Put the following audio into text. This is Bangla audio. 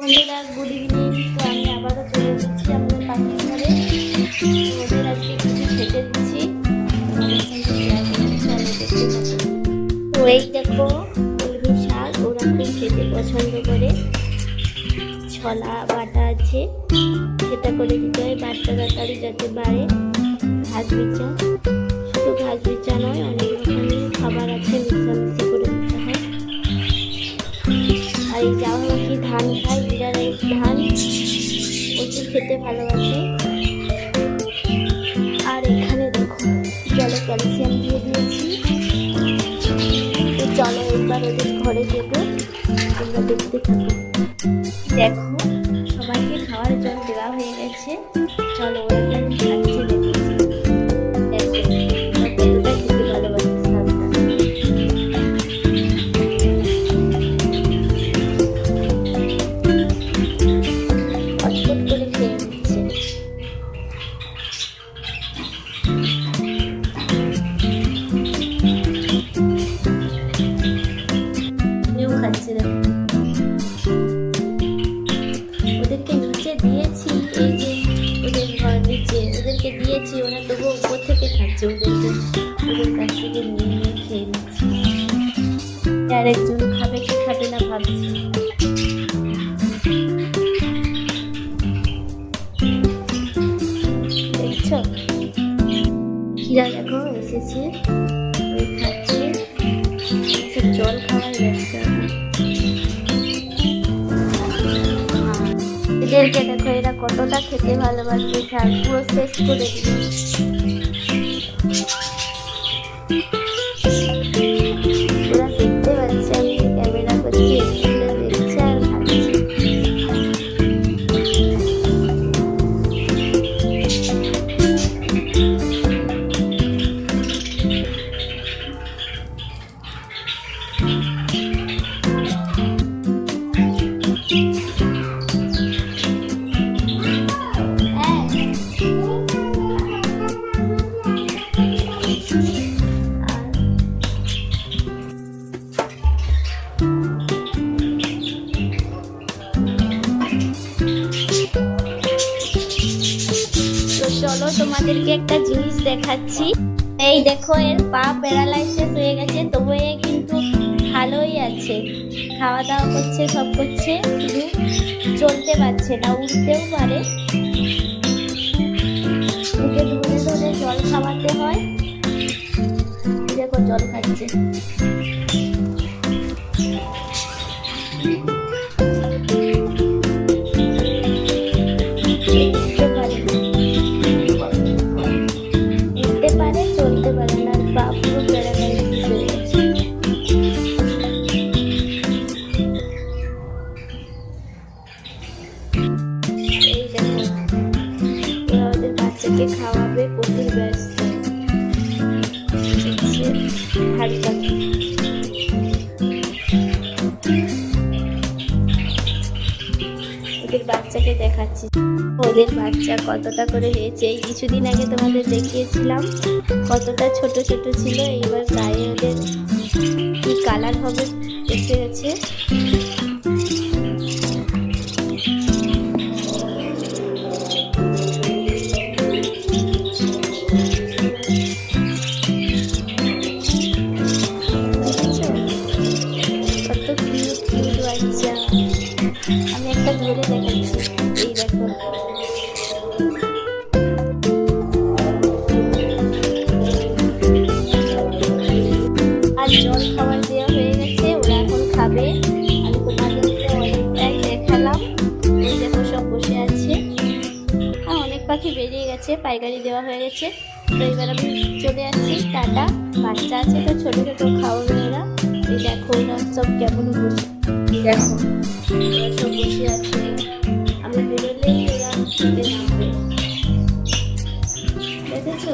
বন্ধুরা গুড ইভিনিং। তো আমি আবারও চলে এসেছি আমাদের পাখির ঘরে। ওদের আজকে কিছু খেতে দিচ্ছি, তো এই দেখো কলমি শাক, ওরা খুব খেতে পছন্দ করে। ছলা বাটা আছে, সেটা করে দিতে হয় বাচ্চা তাড়াতাড়ি যাতে বাড়ে। ঘাস বিচা, শুধু ঘাস বিচা নয়, অনেক রকমের খাবার আছে, মিশামিশি করে দিতে হয়। আর এই যাওয়া কি ধান খায়, জিরা রাইস ধান, প্রচুর খেতে ভালোবাসে। আর এখানে দেখো জলে ক্যালসিয়াম দিয়ে দিয়েছি। তো চলো একবার ওদের ঘরে দেবো, তোমরা দেখতে থাকো। দেখো সবাইকে খাওয়ার জল দেওয়া হয়ে গেছে, চলো ওরা কেমন খাচ্ছে দেখেছি। দেখো কতটা খেতে ভালোবাসে শাকটা। অটপট করে খেয়ে নিচ্ছে। আমিও খাচ্ছি দেখো। ওদেরকে নিচে দিয়েছি, এই যে ওদের ঘর নিচে ওদেরকে দিয়েছি, ওরা তবুও উপর থেকে খাচ্ছে। ওদের কাছ থেকে নিয়ে নিয়ে খেয়ে নিচ্ছে। আরেকজন খাবে কি খাবে না ভাবছি। দেখছো খিরা দেখো এসেছে, ওই খাচ্ছে, জল খাওয়াই যাচ্ছে। এদেরকে দেখো এরা কতটা খেতে ভালোবাসে, আর পুরো শেষ করে দিল। ওরা দেখতে পাচ্ছে আমি ক্যামেরা করছি, দেখছে আর খাচ্ছে। চলো তোমাদেরকে একটা জিনিস দেখাচ্ছি। এই দেখো এর পা প্যারালাইসিস হয়ে গেছে, তবু এ কিন্তু ভালোই আছে, খাওয়া দাওয়া করছে, সব করছে, শুধু চলতে পারছে না, উঠতেও পারে। ওকে ধরে ধরে জল খাওয়াতে হয়। দেখো জল খাচ্ছে। খাওয়াবে, প্রচুর ব্যস্ত। ওদের বাচ্চাকে দেখাচ্ছি, ওদের বাচ্চা কতটা করে হয়েছে। এই কিছুদিন আগে তোমাদের দেখিয়েছিলাম কতটা ছোট ছোট ছিল, এইবার গায়ে ওদের কি কালার হবে এসে গেছে। আমি একটা ধরে দেখাচ্ছি, এই দেখো। আর জল খাবার দেওয়া হয়ে গেছে, ওরা এখন খাবে। আমি তোমাদেরকে অনেকটাই দেখালাম, এই দেখো সব বসে আছে। আর অনেক পাখি বেরিয়ে গেছে, পাইকারি দেওয়া হয়ে গেছে। তো এবার আমি চলে যাচ্ছি, টাটা। বাচ্চা আছে তো ছোটো ছোটো খাওয়াবে ওরা। এই দেখো ওরা সব কেমন বসে, দেখো ওরা সব বসে আছে। আমি বেরোলেই ওরা খেতে নামবে, দেখেছো।